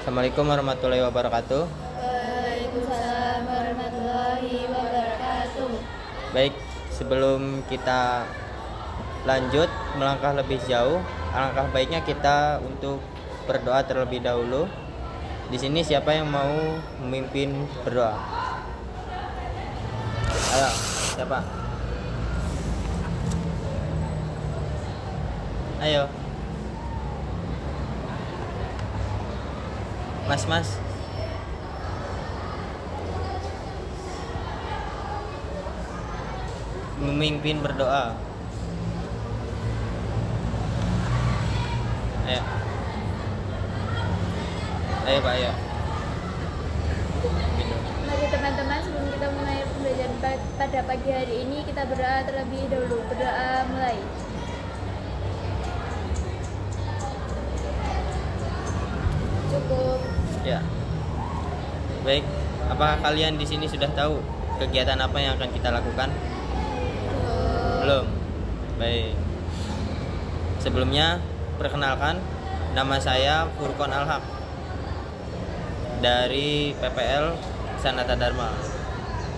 Assalamualaikum warahmatullahi wabarakatuh. Waalaikumsalam warahmatullahi wabarakatuh. Baik, sebelum kita lanjut melangkah lebih jauh, alangkah baiknya kita untuk berdoa terlebih dahulu. Di sini siapa yang mau memimpin berdoa? Ayo, siapa? Ayo. Mas. Memimpin berdoa. Ayo. Ayo Pak, ayo. Mari teman-teman, sebelum kita mulai pembelajaran pada pagi hari ini, kita berdoa terlebih dahulu. Berdoa mulai. Cukup. Ya. Baik, apakah kalian di sini sudah tahu kegiatan apa yang akan kita lakukan? Belum. Baik. Sebelumnya, perkenalkan, nama saya Furqon Al-Haq dari PPL Sanata Dharma,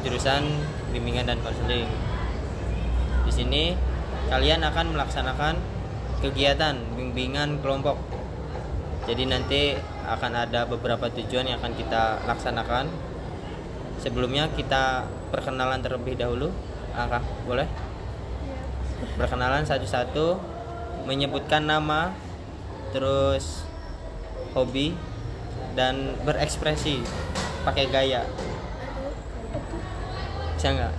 jurusan bimbingan dan konseling. Di sini kalian akan melaksanakan kegiatan bimbingan kelompok. Jadi nanti akan ada beberapa tujuan yang akan kita laksanakan. Sebelumnya kita perkenalan terlebih dahulu. Angka, boleh? Perkenalan satu-satu, menyebutkan nama, terus hobi, dan berekspresi pakai gaya. Bisa nggak?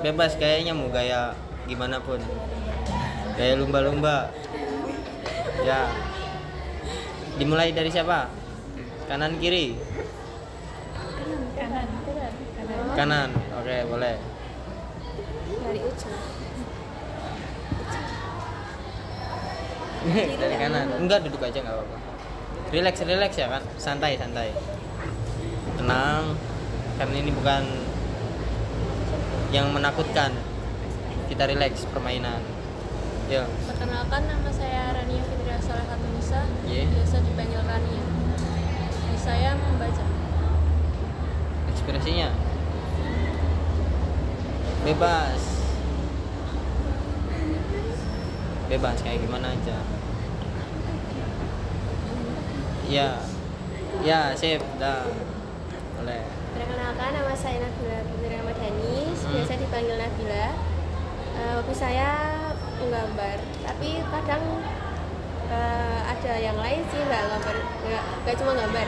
Bebas kayaknya, mau gaya gimana pun. Gaya lumba-lumba. Ya. Dimulai dari siapa? Kanan kiri? Kanan. Oke, boleh. Dari ujung. Dari kanan. Enggak, duduk aja nggak apa-apa. Relax ya kan, santai. Tenang. Karena ini bukan yang menakutkan. Kita relax permainan. Yuk. Perkenalkan, nama saya Rania Fitria Solehatunisa. Yeah. Biasa dipanggil Rania. Saya membaca. Ekspresinya bebas kayak gimana aja. Ya sip, dah boleh. Perkenalkan, nama saya Nabila Putri Ramadhani, biasa dipanggil Nabila. Hobi saya menggambar, tapi kadang ada yang lain sih, nggak cuma gambar.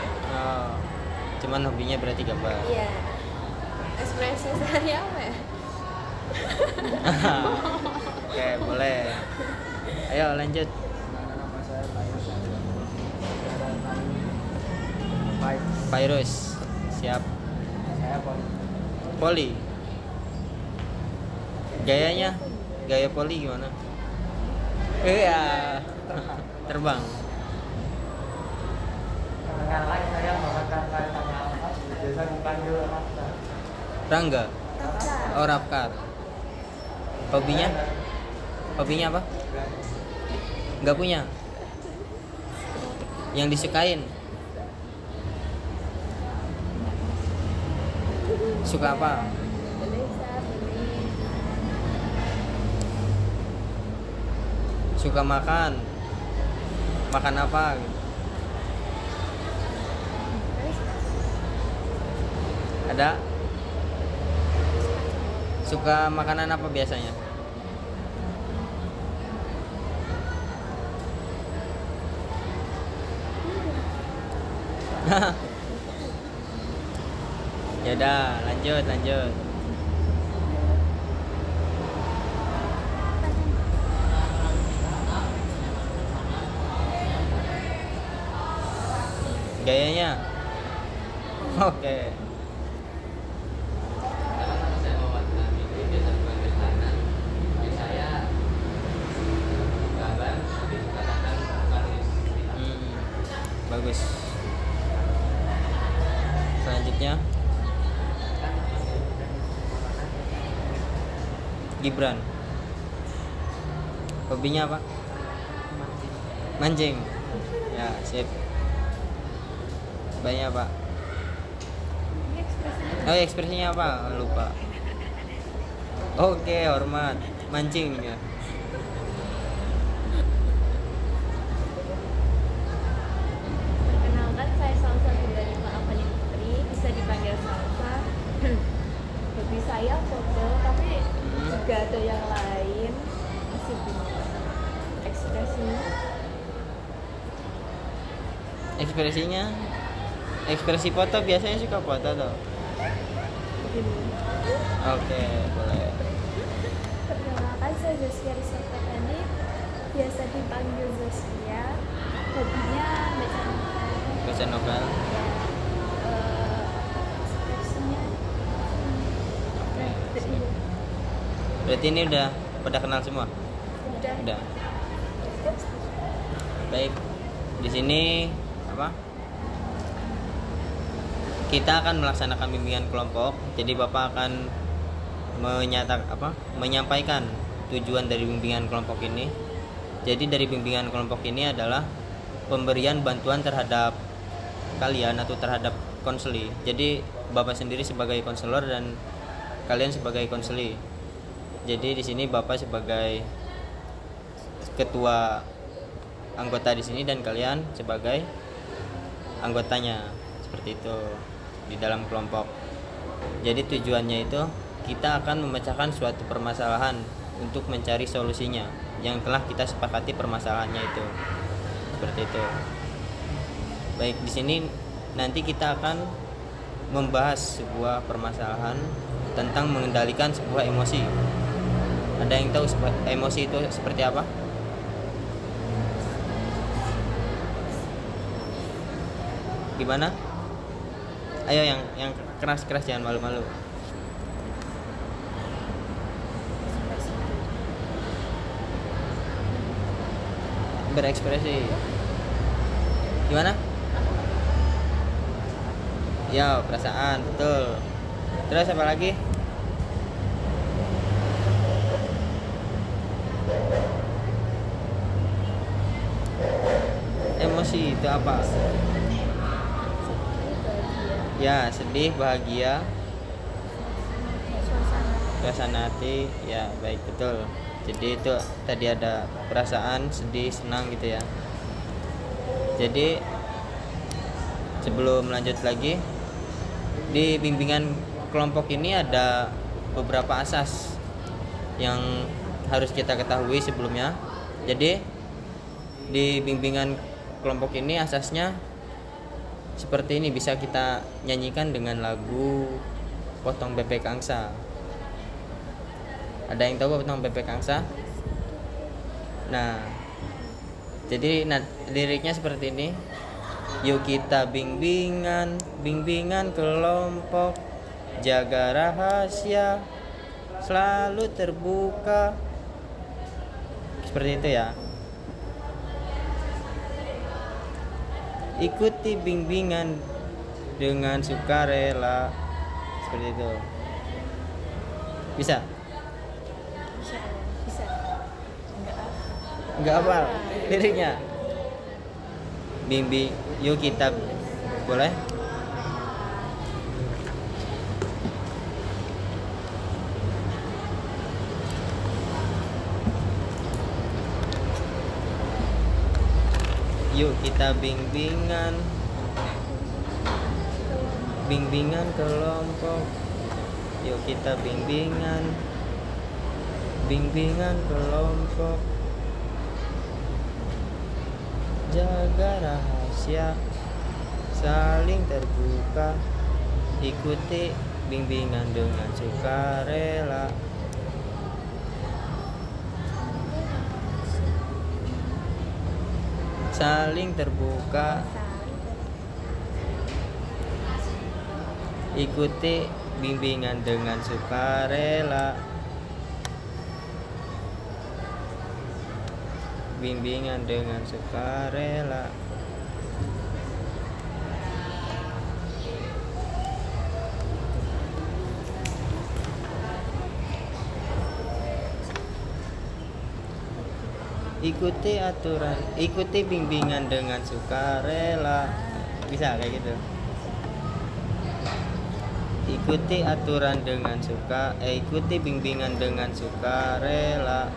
Cuman hobinya berarti gambar. Iya. Ekspresi saya apa ya? Oke, boleh. Ayo lanjut. Virus. Siap. Saya Poli. Gayanya? Gaya poli gimana? Iya. Terbang. dengan lain saya mengatakan saya sama Ahmad, biasa dipanggil Rafta. Rangga. Oh, Rafkar. Hobinya apa? Nggak punya. Yang disukain? Suka apa? Suka makan apa? Ada? Suka makanan apa biasanya? Ya udah, lanjut. Gayanya? Oke. Bagus. Selanjutnya Gibran. Hobinya apa? Mancing. Ya, sip. Banyak Pak. Ini ekspresinya Oh, ekspresinya apa? Lupa. Oke, hormat. Mancing ya. perkenalkan, saya Salsa Gundarima Avani Putri, bisa dipanggil Salsa. Hobi saya foto, tapi juga ada yang lain. Masih bingung. Ekspresinya Ekspresinya ekspresi foto biasanya suka foto tuh. begini. Oke, boleh. Perkenalkan, saya Zaskia Risa Fatani, biasa dipanggil Zaskia. Hobinya baca novel. Baca novel. Ekspresinya iya. Berarti ini udah pada kenal semua? Udah. Udah. Baik. Di sini apa? Kita akan melaksanakan bimbingan kelompok. Jadi Bapak akan menyampaikan tujuan dari bimbingan kelompok ini. Jadi dari bimbingan kelompok ini adalah pemberian bantuan terhadap kalian atau terhadap konseli. Jadi Bapak sendiri sebagai konselor dan kalian sebagai konseli. Jadi di sini Bapak sebagai ketua anggota di sini dan kalian sebagai anggotanya, seperti itu di dalam kelompok. Jadi tujuannya itu kita akan memecahkan suatu permasalahan untuk mencari solusinya yang telah kita sepakati permasalahannya itu, seperti itu. Baik, di sini nanti kita akan membahas sebuah permasalahan tentang mengendalikan sebuah emosi. Ada yang tahu emosi itu seperti apa? Gimana? Ayo yang keras-keras, jangan malu-malu. Berekspresi. Gimana? Ya, perasaan, betul. Terus apa lagi? Emosi itu apa? Ya, sedih, bahagia, suasana hati. Ya, baik, betul. Jadi itu tadi ada perasaan sedih, senang gitu ya. Jadi sebelum lanjut lagi, di bimbingan kelompok ini ada beberapa asas yang harus kita ketahui sebelumnya. Jadi di bimbingan kelompok ini asasnya seperti ini, bisa kita nyanyikan dengan lagu Potong Bebek Angsa. Ada yang tahu Potong Bebek Angsa? Nah, jadi liriknya seperti ini. Yuk kita bimbingan kelompok, jaga rahasia, selalu terbuka. Seperti itu ya. Ikuti bimbingan dengan sukarela, seperti itu. Bisa? Bisa. Enggak hafal liriknya. Yuk kita boleh? Yuk kita bimbingan kelompok. Yuk kita bimbingan kelompok, jaga rahasia, saling terbuka, ikuti bimbingan dengan sukarela. Saling terbuka, ikuti bimbingan dengan sukarela. Bimbingan dengan sukarela. ikuti bimbingan dengan sukarela. Bisa kayak gitu. Ikuti bimbingan dengan sukarela.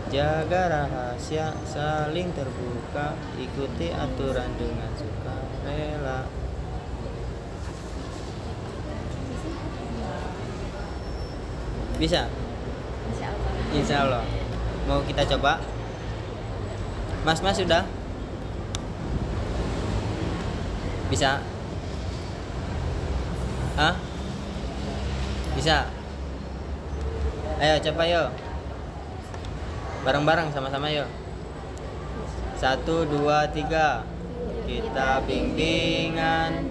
Jaga rahasia, saling terbuka, ikuti aturan dengan sukarela. Bisa? Insya Allah. Mau kita coba? Mas sudah? Bisa? Hah? Bisa? Ayo coba yuk. Bareng-bareng sama-sama yuk. 1, 2, 3. Kita bimbingan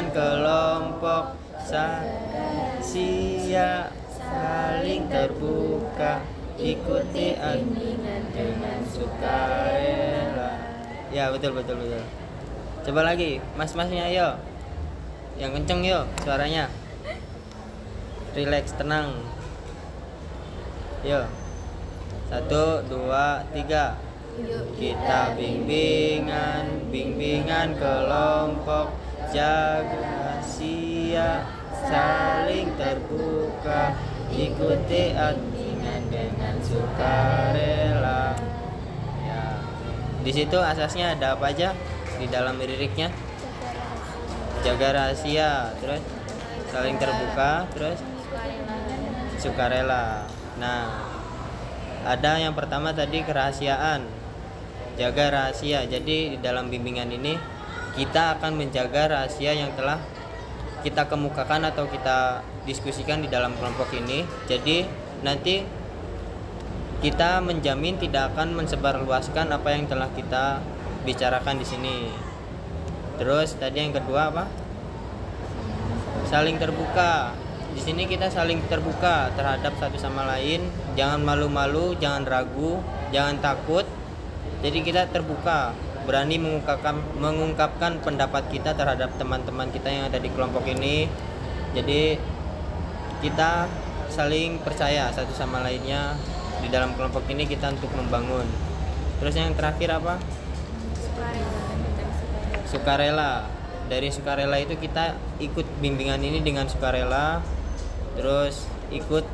kelompok sia saling terbuka, ikuti bimbingan dengan sukarela. Ya betul. Coba lagi, mas-masnya yuk. Yang kenceng yuk suaranya. Relax, tenang. Yuk. 1, 2, 3. Kita bimbingan kelompok jaga sia saling terbuka, ikuti bimbingan dengan sukarela. Ya. Di situ asasnya ada apa aja di dalam liriknya? Jaga rahasia, terus saling terbuka, terus sukarela. Nah, ada yang pertama tadi kerahasiaan, jaga rahasia. Jadi di dalam bimbingan ini kita akan menjaga rahasia yang telah kita kemukakan atau kita diskusikan di dalam kelompok ini. Jadi nanti kita menjamin tidak akan mensebarluaskan apa yang telah kita bicarakan di sini. Terus tadi yang kedua apa? Saling terbuka. Di sini kita saling terbuka terhadap satu sama lain. Jangan malu-malu, jangan ragu, jangan takut. Jadi kita terbuka, berani mengungkapkan pendapat kita terhadap teman-teman kita yang ada di kelompok ini. Jadi kita saling percaya satu sama lainnya di dalam kelompok ini, kita untuk membangun. Terus yang terakhir apa? Sukarela. Dari sukarela itu kita ikut bimbingan ini dengan sukarela. Terus ikut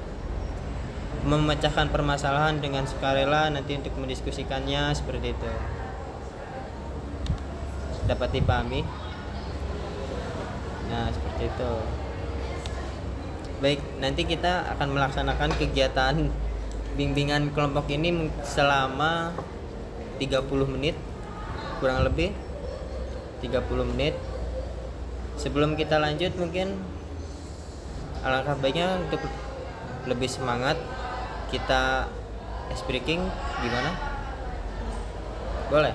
memecahkan permasalahan dengan sukarela, nanti untuk mendiskusikannya seperti itu. Dapat dipahami? Nah, seperti itu. Baik, nanti kita akan melaksanakan kegiatan bimbingan kelompok ini selama 30 menit, kurang lebih 30 menit. Sebelum kita lanjut, mungkin alangkah baiknya untuk lebih semangat kita ice breaking gimana? Boleh?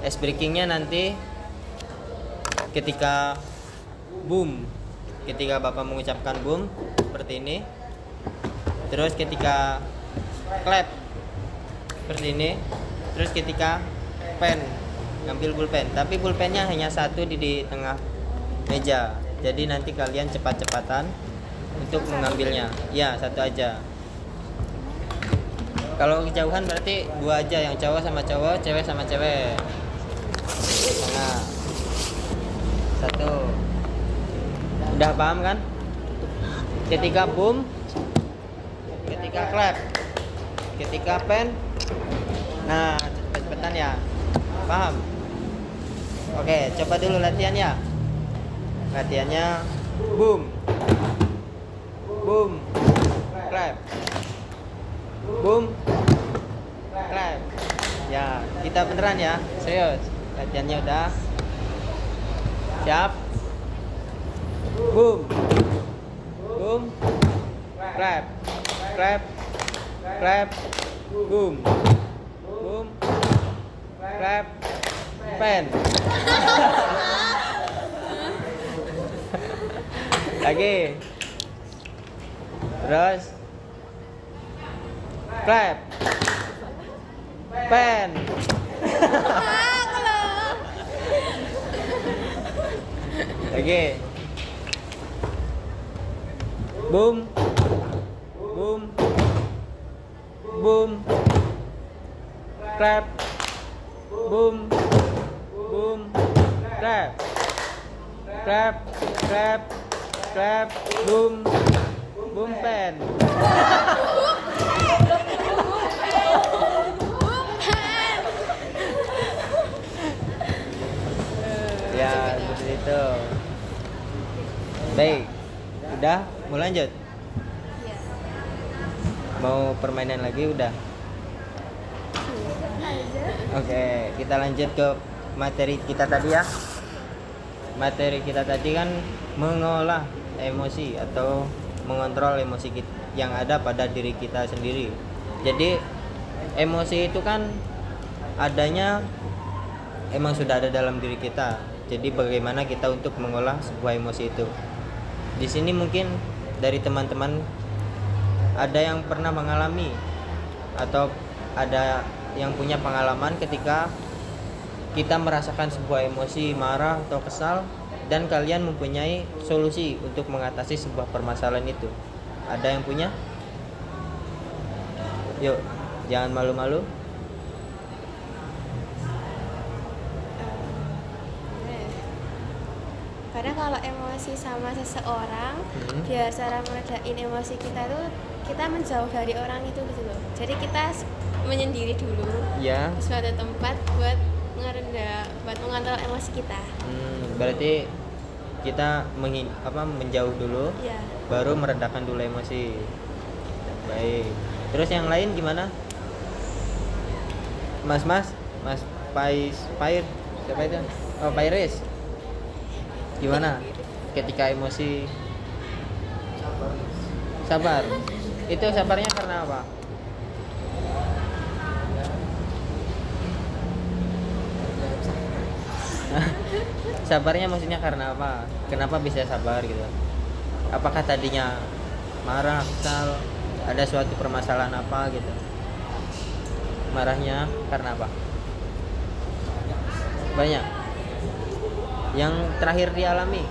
Ice breakingnya nanti ketika boom, ketika Bapak mengucapkan boom seperti ini. Terus ketika clap seperti ini. Terus ketika pen, ngambil pulpen, tapi pulpennya hanya satu di tengah meja. Jadi nanti kalian cepat-cepatan untuk mengambilnya. Ya, satu aja. Kalau kejauhan berarti 2 aja, yang cowok sama cowok, cewek sama cewek. Nah, 1. Udah paham kan? Ketika boom, ketika clap, ketika pen. Nah, cepet-cepetan ya. Paham? Oke, coba dulu latihan ya. Latihannya boom, boom, clap, boom, clap. Ya, kita beneran ya, serius. Latihannya udah siap. Boom, boom, clap, clap, clap, boom, boom, clap, pen. Lagi. Terus clap, pen. Lagi. Boom, boom, boom, clap, boom, boom, clap, clap, clap, clap, boom, boom pen. Ya, seperti itu. Baik, udah mau lanjut? Ya. Mau permainan lagi udah? Oke, kita lanjut ke materi kita tadi ya. Materi kita tadi kan mengolah emosi atau mengontrol emosi yang ada pada diri kita sendiri. Jadi emosi itu kan adanya emang sudah ada dalam diri kita. Jadi bagaimana kita untuk mengolah sebuah emosi itu. Di sini mungkin dari teman-teman ada yang pernah mengalami atau ada yang punya pengalaman ketika kita merasakan sebuah emosi marah atau kesal dan kalian mempunyai solusi untuk mengatasi sebuah permasalahan itu. Ada yang punya? Yuk, jangan malu-malu. Kadang kalau emosi sama seseorang, biar cara meredain emosi kita tuh kita menjauh dari orang itu gitu loh. Jadi kita menyendiri dulu Ya. di suatu tempat buat buat mengontrol emosi kita. Berarti kita menjauh dulu, Ya. baru meredakan dulu emosi. Baik. Terus yang lain gimana? Mas Pair, siapa itu? Oh, Pairis. Gimana? Ketika emosi sabar. Itu sabarnya karena apa? Sabarnya maksudnya karena apa? Kenapa bisa sabar gitu? Apakah tadinya marah, kesal, ada suatu permasalahan apa gitu? Marahnya karena apa? Banyak. Yang terakhir dialami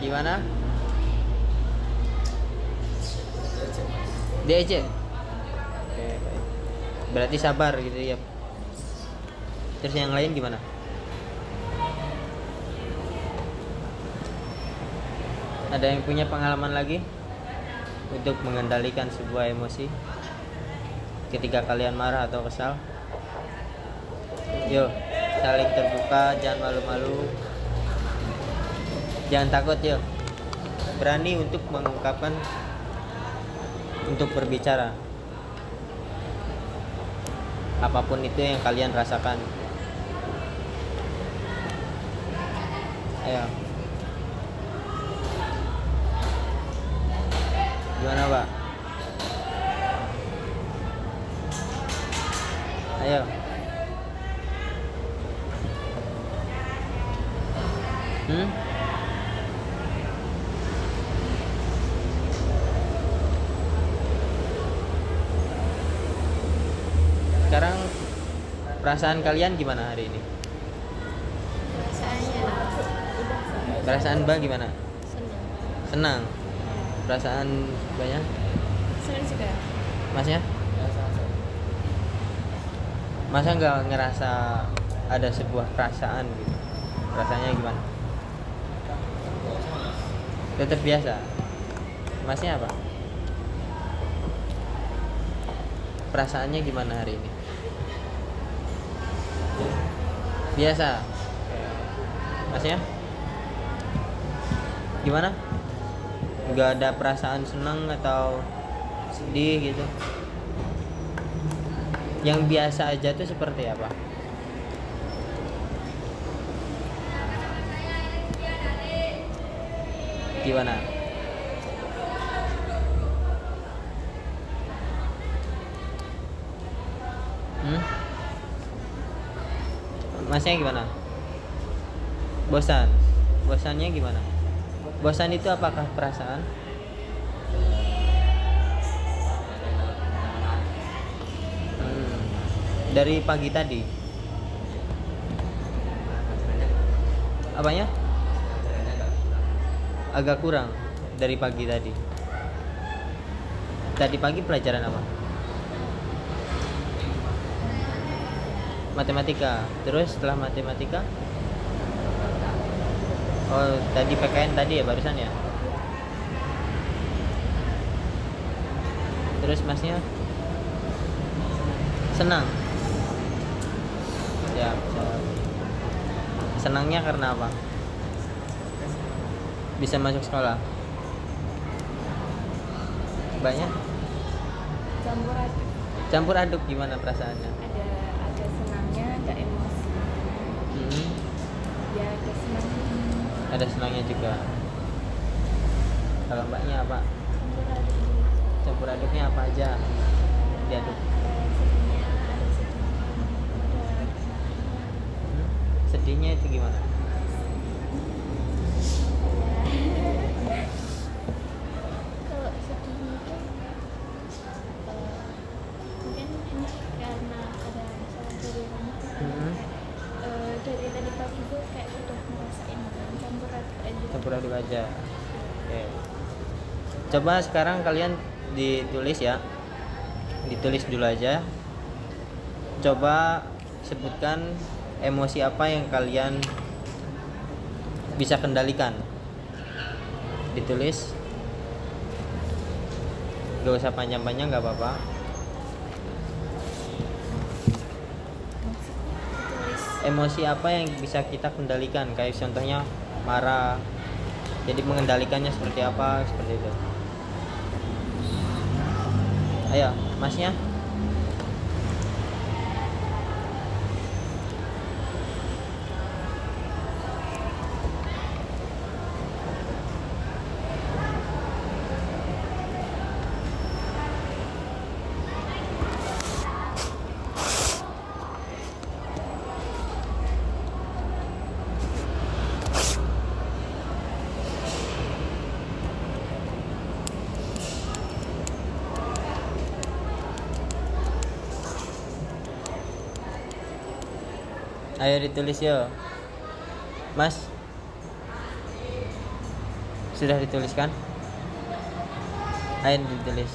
gimana? Diejek. Oke, baik. Berarti sabar gitu ya. Terus yang lain gimana? Ada yang punya pengalaman lagi untuk mengendalikan sebuah emosi ketika kalian marah atau kesal? Yuk, saling terbuka, jangan malu-malu, jangan takut, yuk. Berani untuk mengungkapkan, untuk berbicara apapun itu yang kalian rasakan. Ayo. Gimana, Pak? Ayo. Sekarang perasaan kalian gimana hari ini? Perasaannya Perasaan Mbak gimana? senang. Senang. Perasaan banyak? Senang juga. Masnya? Masa nggak ngerasa ada sebuah perasaan gitu? Rasanya gimana? Tetap biasa. Masnya apa? Perasaannya gimana hari ini? Biasa. Masnya? Gimana? Nggak ada perasaan senang atau sedih gitu? Yang biasa aja tuh seperti apa? Gimana? Masnya gimana? Bosan? Bosannya gimana? Bosan itu apakah perasaan? dari pagi tadi. Apanya? Agak kurang dari pagi tadi. Tadi pagi pelajaran apa? Matematika. Terus setelah matematika? Oh, tadi PKN tadi ya barusan ya? Terus masnya senang? Ya, senangnya karena apa? Bisa masuk sekolah? Banyak? Campur aduk. Campur aduk gimana perasaannya? Ada senangnya, ada emosi. Hmm, Ya ada senangnya. ada senangnya juga. Kalau mbaknya apa? Campur aduk. Campur aduknya apa aja? Diaduk. Ada sedihnya, ada sedihnya. Hmm? Sedihnya itu gimana? Kalau sedihnya itu mungkin ini karena ada masalah dari rumah. Hmm? Dari tadi pagi itu kayak udah ngerasain campur aduk aja. Campur aduk aja. Oke. Coba sekarang kalian ditulis ya. Ditulis dulu aja. Coba sebutkan emosi apa yang kalian bisa kendalikan. Ditulis. Gak usah panjang-panjang, gak apa-apa. Tulis Emosi apa yang bisa kita kendalikan? Kayak contohnya marah. Jadi mengendalikannya seperti apa? Seperti itu. Ayo, masnya. Ayo ditulis yo. Mas. Sudah dituliskan? Ayo ditulis.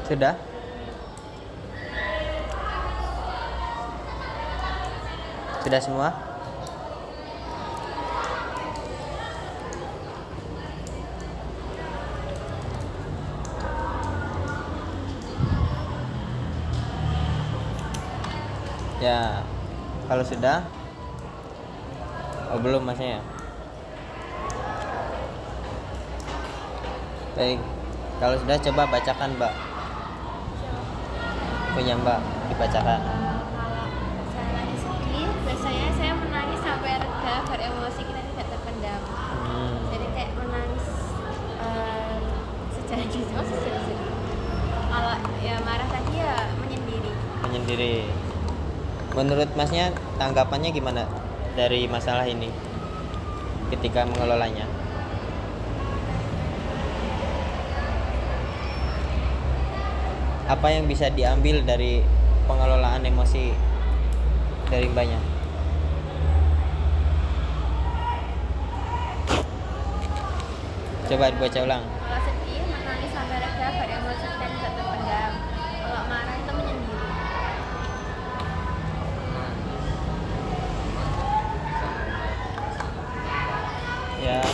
Sudah? Sudah semua? Ya, kalau sudah, oh belum masnya ya. Baik, kalau sudah coba bacakan Mbak. Punya Mbak, dibacakan. kalau saya lagi sedih, biasanya saya menangis sampai reda, biar emosi kita tidak terpendam. Jadi kayak menangis jadi. Oh sudah. Kalau ya marah tadi ya menyendiri. Menyendiri. Menurut masnya tanggapannya gimana dari masalah ini ketika mengelolanya? Apa yang bisa diambil dari pengelolaan emosi dari mbaknya? Coba dibaca ulang. Kalau sedih menangis sampai reda agar emosi kita tidak terpendam. Kalau marah itu menyendiri. Ya.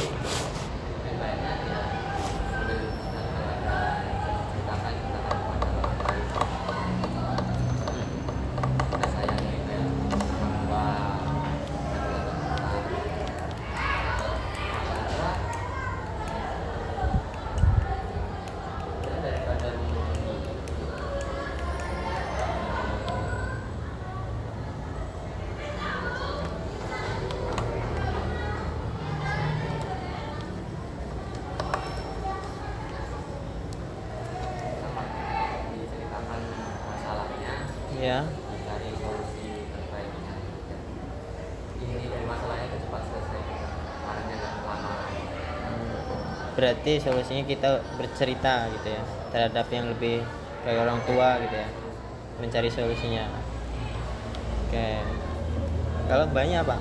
diceritakan masalahnya, Ya. dicari solusi terbaiknya. Ini dari masalahnya itu cepat selesai, marahnya nggak lama. Berarti solusinya kita bercerita gitu ya terhadap yang lebih kayak orang tua gitu ya, mencari solusinya. Oke. Kalau mbaknya apa?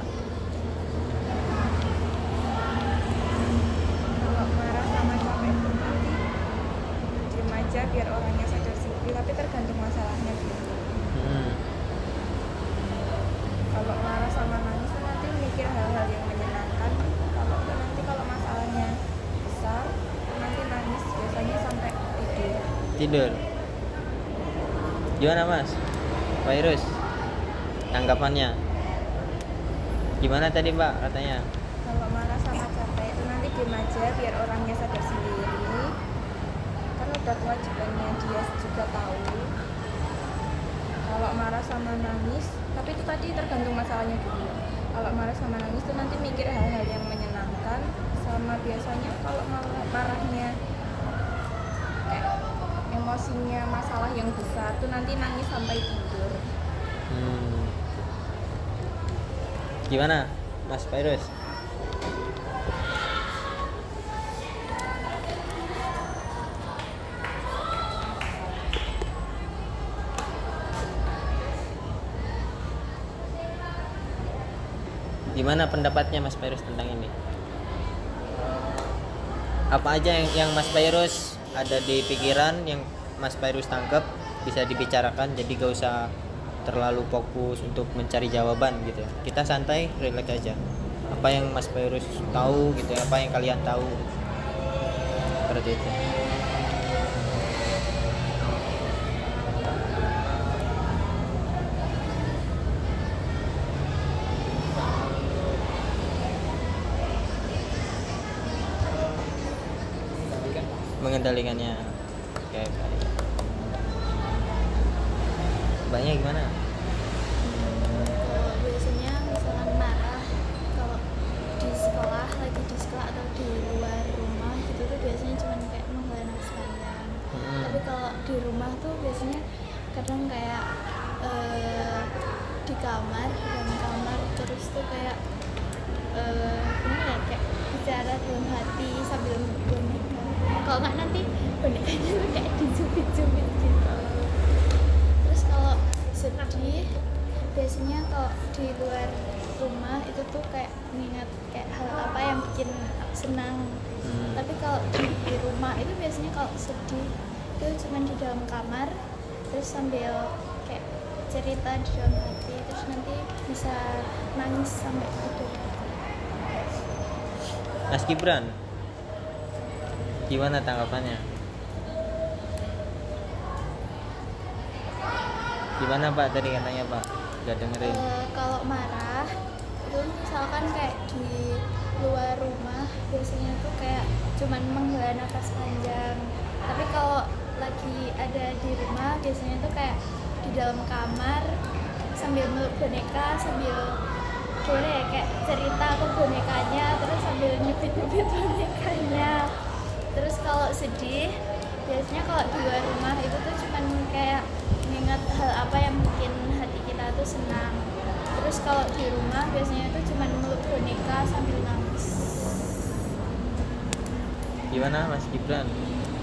Kalau marah sama capek itu nanti diem aja biar orangnya sadar sendiri, tapi tergantung masalahnya dulu. Kalau marah sama nangis itu nanti mikir hal-hal yang menyenangkan. Kalau masalahnya besar itu nanti nangis biasanya sampai tidur. Tidur. Gimana mas? Virus. Tanggapannya? Gimana tadi mbak katanya? Kalau marah sama capek itu nanti diem aja biar orangnya sadar sendiri, kan udah kewajibannya dia juga tahu. Kalau marah sama nangis, tapi itu tadi tergantung masalahnya dulu. Kalau marah sama nangis itu nanti mikir hal-hal yang menyenangkan, sama biasanya kalau marahnya kayak emosinya masalah yang besar tuh nanti nangis sampai tidur. Gimana mas Virus? Gimana pendapatnya Mas Virus tentang ini? Apa aja yang Mas Virus ada di pikiran yang Mas Virus tangkap bisa dibicarakan, jadi gak usah terlalu fokus untuk mencari jawaban gitu. Kita santai, relax aja. Apa yang Mas Virus tahu gitu, apa yang kalian tahu, seperti itu. Mengendalikannya. Oke, baik. Mbaknya gimana? Kalau biasanya misalkan marah kalau di sekolah, lagi di sekolah atau di luar rumah gitu tuh biasanya cuma kayak menghela nafas panjang. Tapi kalau di rumah tuh biasanya kadang kayak di kamar, dalam kamar terus tuh kayak gimana ya, kayak bicara dalam hati sambil boneka. Kalau nggak nanti bonekanya tuh kayak dijubit-jubit gitu. Terus kalau sedih biasanya kalau di luar rumah itu tuh kayak mengingat kayak hal apa yang bikin senang. Tapi kalau di rumah itu biasanya kalau sedih itu cuma di dalam kamar terus sambil kayak cerita di dalam hati, terus nanti bisa nangis sampai tidur. Mas Gibran, gimana tanggapannya? Gimana Pak tadi katanya Pak? Gak dengerin. Kalau marah itu misalkan kayak di luar rumah biasanya tuh kayak cuman menghela nafas panjang. Tapi kalau lagi ada di rumah biasanya tuh kayak di dalam kamar sambil meluk boneka, sambil gimana ya, kayak cerita ke bonekanya terus sambil nyepit-nyepit bonekanya. Terus kalau sedih, biasanya kalau di luar rumah itu tuh cuman kayak mengingat hal apa yang bikin hati kita tuh senang. Terus kalau di rumah biasanya itu cuman meluk boneka sambil nangis. Gimana Mas Gibran?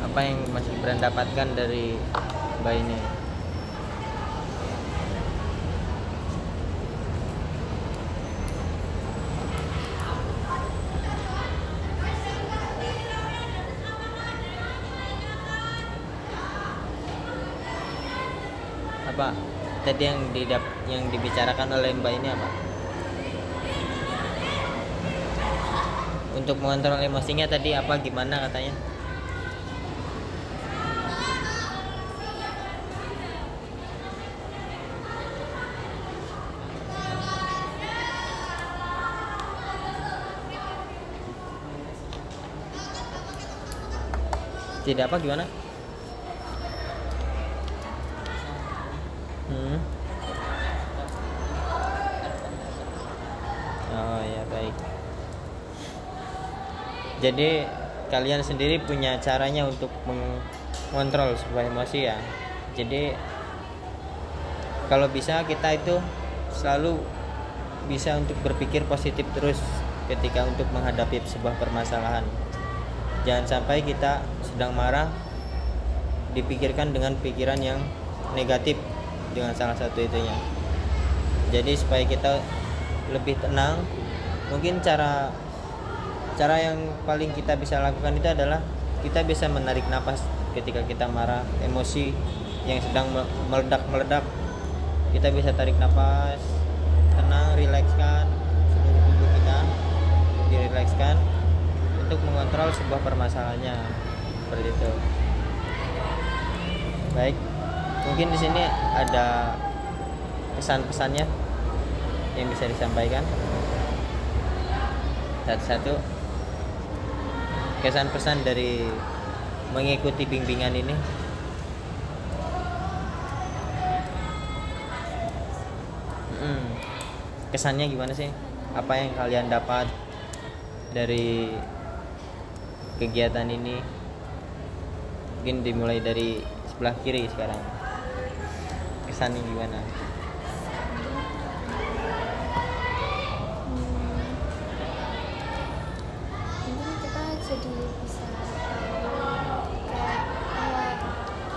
Apa yang Mas Gibran dapatkan dari Mbak ini? Apa tadi yang dibicarakan oleh Mbak ini apa? Untuk mengontrol emosinya tadi apa gimana katanya? Tidak apa gimana? Oh ya baik. Jadi kalian sendiri punya caranya untuk mengontrol sebuah emosi ya. Jadi kalau bisa kita itu selalu bisa untuk berpikir positif terus ketika untuk menghadapi sebuah permasalahan. Jangan sampai kita sedang marah dipikirkan dengan pikiran yang negatif dengan salah satu itunya. Jadi supaya kita lebih tenang, mungkin cara yang paling kita bisa lakukan itu adalah kita bisa menarik napas ketika kita marah, emosi yang sedang meledak-meledak. Kita bisa tarik napas, tenang, rilekskan seluruh tubuh kita, dirilekskan untuk mengontrol sebuah permasalahannya seperti itu. Baik, mungkin di sini ada pesan-pesannya yang bisa disampaikan satu-satu. Kesan-pesan dari mengikuti bimbingan ini. Kesannya gimana sih? Apa yang kalian dapat dari kegiatan ini? Mungkin dimulai dari sebelah kiri sekarang. Kesannya gimana? Mungkin kita jadi bisa tahu kayak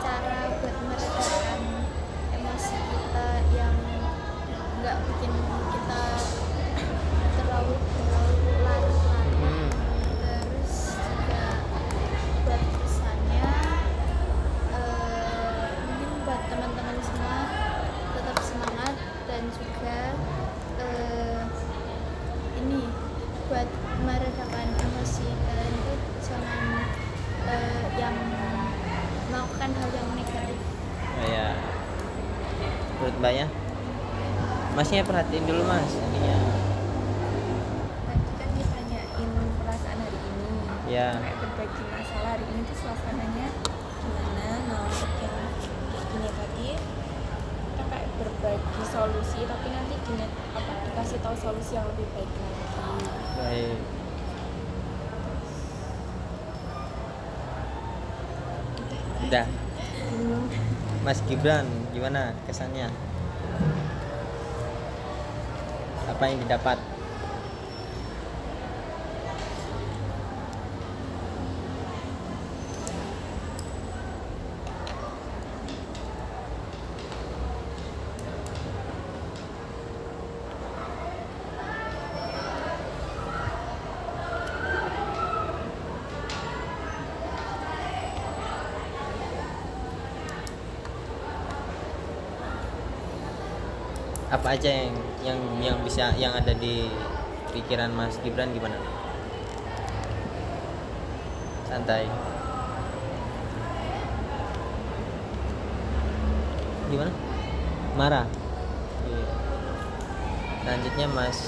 cara buat meredakan emosi kita yang nggak bikin kita terlalu larut-larut. Terus juga buat kesannya mungkin buat teman-teman semua tetap semangat, dan juga ini buat meredakan emosi kalian itu jangan yang melakukan hal yang negatif. Oh ya. Menurut Mbaknya? Masnya perhatiin dulu Mas ininya. Tadi kan ditanyain perasaan hari ini. Ya. Kayak berbagi masalah hari ini tuh suasananya gimana? Nah untuk yang kayak gini tadi kita kayak berbagi solusi, tapi nanti dikasih tahu solusi yang lebih baik lagi. Baik. Udah. Mas Gibran, gimana kesannya? Apa yang didapat? Apa aja yang bisa yang ada di pikiran Mas Gibran gimana? Santai. Gimana? Marah. Iya. Selanjutnya Mas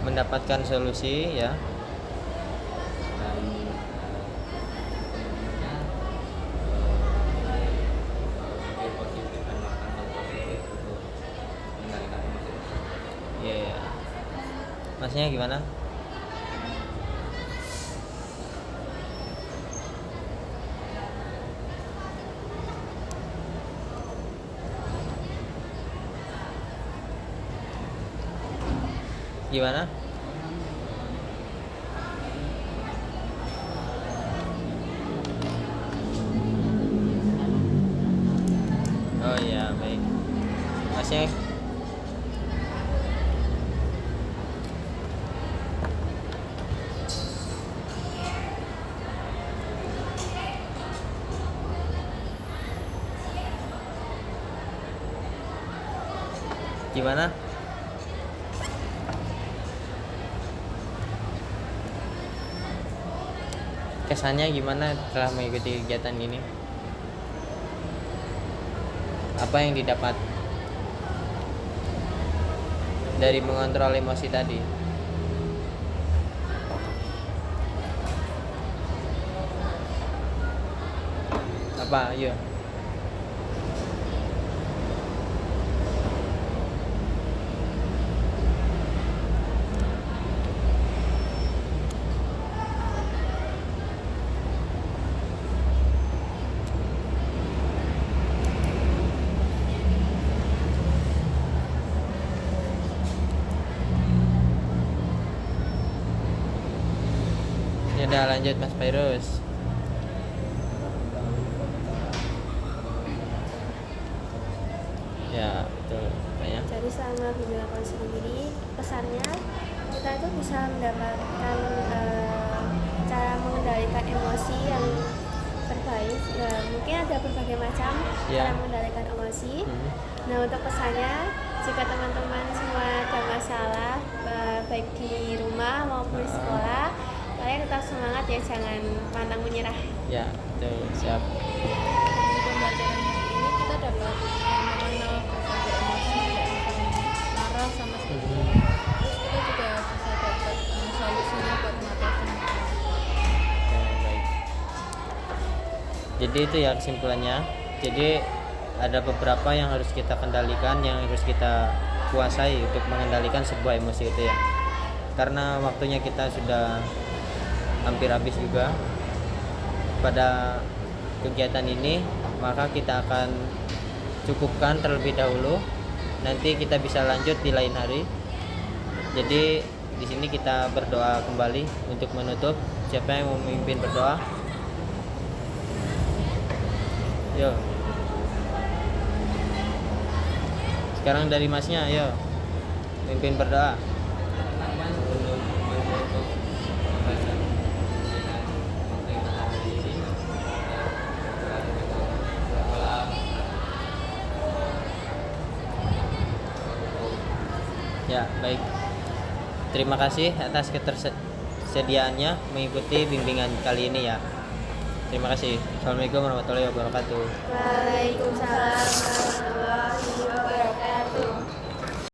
mendapatkan solusi ya. Dan tentunya berpikir positif dan melakukan hal positif untuk mengendalikan emosi tersebut. Iya. Masnya gimana? Gimana? Oh iya, baik. Masnya gimana? Kesannya gimana setelah mengikuti kegiatan ini? Apa yang didapat dari mengontrol emosi tadi? Apa? Ayo. Ya udah lanjut Mas Virus. Ya betul banyak. Jadi selama bimbingan konseling ini pesannya kita itu bisa mendapatkan cara mengendalikan emosi yang terbaik. Ya, mungkin ada berbagai macam Ya. cara mengendalikan emosi. Hmm. Nah, untuk pesannya, jika teman-teman semua ada masalah baik di rumah maupun di sekolah, kalian tetap semangat ya, jangan pantang menyerah. Ya betul, siap. Di pembelajaran ini kita dapat mengenal berbagai emosi, marah sama sedih. Terus kita juga bisa dapat solusinya buat mengatasi masalah. Oke, baik. Jadi itu ya kesimpulannya. Jadi ada beberapa yang harus kita kendalikan, yang harus kita kuasai untuk mengendalikan sebuah emosi itu ya. Karena waktunya kita sudah hampir habis juga pada kegiatan ini, maka kita akan cukupkan terlebih dahulu. Nanti kita bisa lanjut di lain hari. Jadi di sini kita berdoa kembali untuk menutup. Siapa yang mau memimpin berdoa? Yo. Sekarang dari Masnya, yo. Mimpin berdoa. Teman-teman, sebelum menutup pembahasan dengan waktu yang ada di sini, Ya, baik. Terima kasih atas ketersediaannya mengikuti bimbingan kali ini ya. Terima kasih. Assalamualaikum warahmatullahi wabarakatuh. Waalaikumsalam warahmatullahi wabarakatuh.